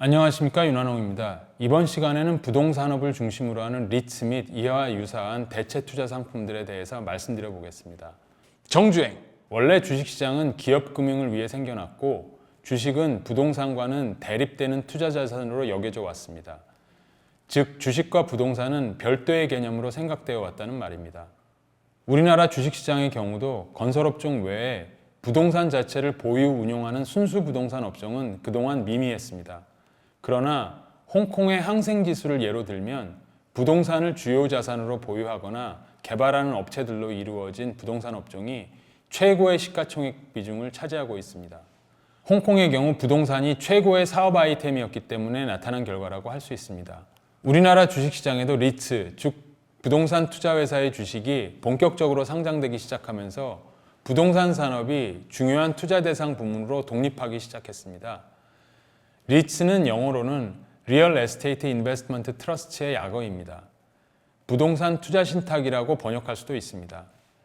안녕하십니까, 윤한홍입니다. 이번 시간에는 부동산업을 중심으로 하는 리츠 및 이와 유사한 대체 투자 상품들에 대해서 말씀드려 보겠습니다. 정주행! 원래 주식시장은 기업금융을 위해 생겨났고 주식은 부동산과는 대립되는 투자 자산으로 여겨져 왔습니다. 즉 주식과 부동산은 별도의 개념으로 생각되어 왔다는 말입니다. 우리나라 주식시장의 경우도 건설업종 외에 부동산 자체를 보유 운용하는 순수 부동산 업종은 그동안 미미했습니다. 그러나 홍콩의 항생지수를 예로 들면 부동산을 주요 자산으로 보유하거나 개발하는 업체들로 이루어진 부동산 업종이 최고의 시가총액 비중을 차지하고 있습니다. 홍콩의 경우 부동산이 최고의 사업 아이템이었기 때문에 나타난 결과라고 할 수 있습니다. 우리나라 주식시장에도 리츠, 즉 부동산 투자회사의 주식이 본격적으로 상장되기 시작하면서 부동산 산업이 중요한 투자 대상 부문으로 독립하기 시작했습니다. 리츠는 영어로는 Real Estate Investment Trust의 약어입니다. 부동산 투자 신탁이라고 번역할 수도 있습니다.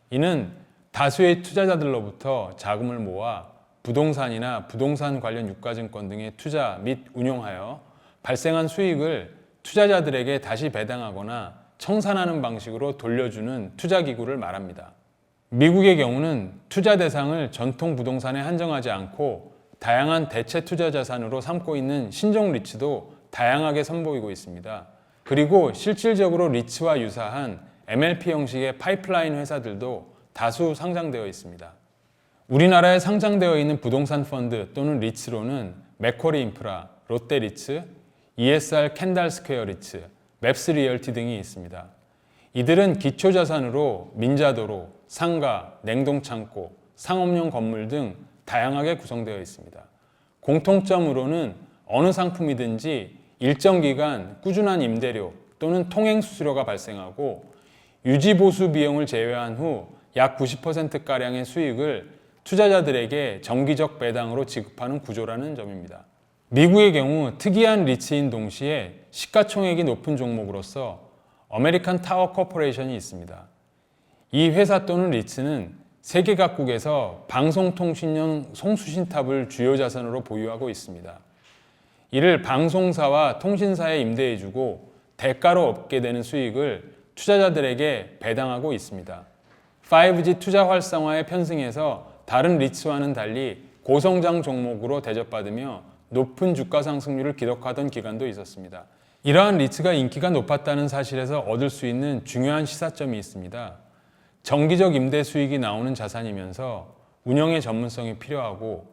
이는 다수의 투자자들로부터 자금을 모아 부동산이나 부동산 관련 유가증권 등의 투자 및 운용하여 발생한 수익을 투자자들에게 다시 배당하거나 청산하는 방식으로 돌려주는 투자기구를 말합니다. 미국의 경우는 투자 대상을 전통 부동산에 한정하지 않고 다양한 대체 투자 자산으로 삼고 있는 신종 리츠도 다양하게 선보이고 있습니다. 그리고 실질적으로 리츠와 유사한 MLP 형식의 파이프라인 회사들도 다수 상장되어 있습니다. 우리나라에 상장되어 있는 부동산 펀드 또는 리츠로는 맥쿼리 인프라, 롯데 리츠, ESR 캔달 스퀘어 리츠, 맵스 리얼티 등이 있습니다. 이들은 기초 자산으로 민자도로, 상가, 냉동창고, 상업용 건물 등 다양하게 구성되어 있습니다. 공통점으로는 어느 상품이든지 일정 기간 꾸준한 임대료 또는 통행 수수료가 발생하고 유지보수 비용을 제외한 후 약 90%가량의 수익을 투자자들에게 정기적 배당으로 지급하는 구조라는 점입니다. 미국의 경우 특이한 리츠인 동시에 시가총액이 높은 종목으로서 아메리칸 타워 코퍼레이션이 있습니다. 이 회사 또는 리츠는 세계 각국에서 방송통신용 송수신탑을 주요 자산으로 보유하고 있습니다. 이를 방송사와 통신사에 임대해주고 대가로 얻게 되는 수익을 투자자들에게 배당하고 있습니다. 5G 투자 활성화에 편승해서 다른 리츠와는 달리 고성장 종목으로 대접받으며 높은 주가 상승률을 기록하던 기간도 있었습니다. 이러한 리츠가 인기가 높았다는 사실에서 얻을 수 있는 중요한 시사점이 있습니다. 정기적 임대 수익이 나오는 자산이면서 운영의 전문성이 필요하고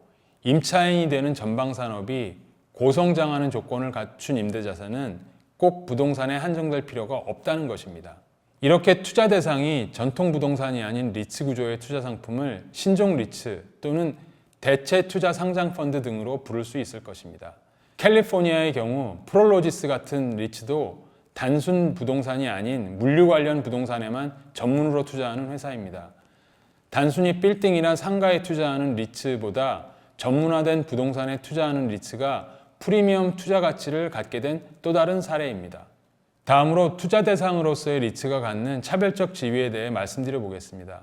임차인이 되는 전방산업이 고성장하는 조건을 갖춘 임대자산은 꼭 부동산에 한정될 필요가 없다는 것입니다. 이렇게 투자 대상이 전통 부동산이 아닌 리츠 구조의 투자 상품을 신종 리츠 또는 대체 투자 상장 펀드 등으로 부를 수 있을 것입니다. 캘리포니아의 경우 프롤로지스 같은 리츠도 단순 부동산이 아닌 물류 관련 부동산에만 전문으로 투자하는 회사입니다. 단순히 빌딩이나 상가에 투자하는 리츠보다 전문화된 부동산에 투자하는 리츠가 프리미엄 투자 가치를 갖게 된 또 다른 사례입니다. 다음으로 투자 대상으로서의 리츠가 갖는 차별적 지위에 대해 말씀드려 보겠습니다.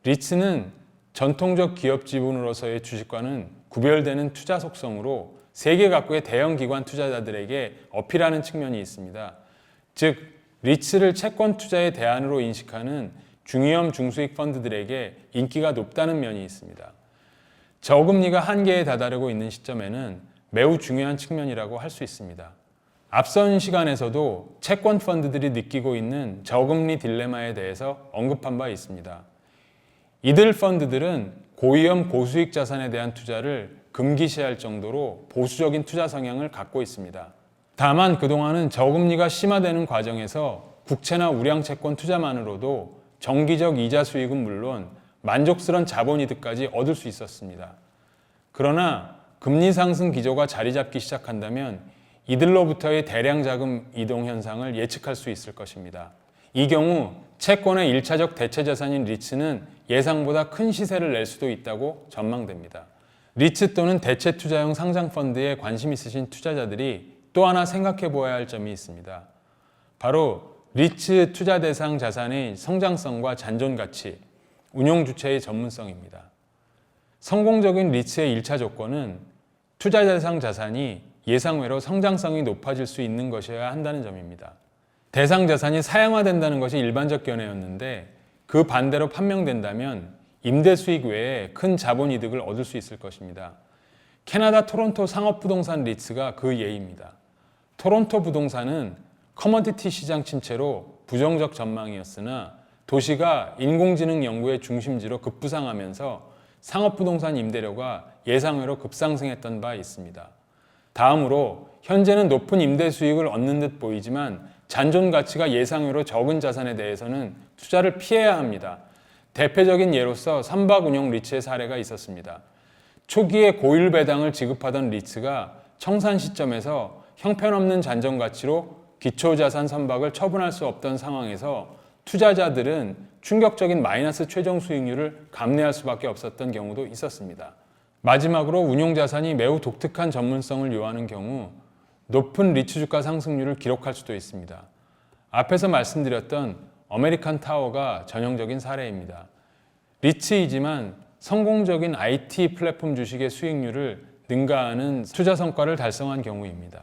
리츠는 전통적 기업 지분으로서의 주식과는 구별되는 투자 속성으로 세계 각국의 대형 기관 투자자들에게 어필하는 측면이 있습니다. 즉, 리츠를 채권 투자의 대안으로 인식하는 중위험 중수익 펀드들에게 인기가 높다는 면이 있습니다. 저금리가 한계에 다다르고 있는 시점에는 매우 중요한 측면이라고 할 수 있습니다. 앞선 시간에서도 채권 펀드들이 느끼고 있는 저금리 딜레마에 대해서 언급한 바 있습니다. 이들 펀드들은 고위험 고수익 자산에 대한 투자를 금기시할 정도로 보수적인 투자 성향을 갖고 있습니다. 다만 그동안은 저금리가 심화되는 과정에서 국채나 우량채권 투자만으로도 정기적 이자 수익은 물론 만족스러운 자본이득까지 얻을 수 있었습니다. 그러나 금리 상승 기조가 자리 잡기 시작한다면 이들로부터의 대량 자금 이동 현상을 예측할 수 있을 것입니다. 이 경우 채권의 1차적 대체 자산인 리츠는 예상보다 큰 시세를 낼 수도 있다고 전망됩니다. 리츠 또는 대체 투자형 상장 펀드에 관심 있으신 투자자들이 또 하나 생각해 보아야 할 점이 있습니다. 바로 리츠 투자 대상 자산의 성장성과 잔존 가치, 운용 주체의 전문성입니다. 성공적인 리츠의 1차 조건은 투자 대상 자산이 예상외로 성장성이 높아질 수 있는 것이어야 한다는 점입니다. 대상 자산이 사양화된다는 것이 일반적 견해였는데 그 반대로 판명된다면 임대 수익 외에 큰 자본 이득을 얻을 수 있을 것입니다. 캐나다 토론토 상업부동산 리츠가 그 예입니다. 토론토 부동산은 커머디티 시장 침체로 부정적 전망이었으나 도시가 인공지능 연구의 중심지로 급부상하면서 상업부동산 임대료가 예상외로 급상승했던 바 있습니다. 다음으로 현재는 높은 임대 수익을 얻는 듯 보이지만 잔존 가치가 예상외로 적은 자산에 대해서는 투자를 피해야 합니다. 대표적인 예로서 선박 운영 리츠의 사례가 있었습니다. 초기에 고율 배당을 지급하던 리츠가 청산 시점에서 형편없는 잔존 가치로 기초자산 선박을 처분할 수 없던 상황에서 투자자들은 충격적인 마이너스 최종 수익률을 감내할 수밖에 없었던 경우도 있었습니다. 마지막으로 운용자산이 매우 독특한 전문성을 요하는 경우 높은 리츠 주가 상승률을 기록할 수도 있습니다. 앞에서 말씀드렸던 아메리칸 타워가 전형적인 사례입니다. 리츠이지만 성공적인 IT 플랫폼 주식의 수익률을 능가하는 투자 성과를 달성한 경우입니다.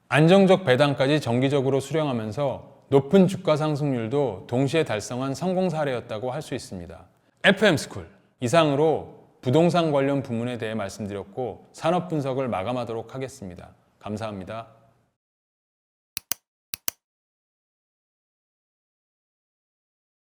안정적 배당까지 정기적으로 수령하면서 높은 주가 상승률도 동시에 달성한 성공 사례였다고 할 수 있습니다. FM스쿨 이상으로 부동산 관련 부문에 대해 말씀드렸고 산업 분석을 마감하도록 하겠습니다. 감사합니다.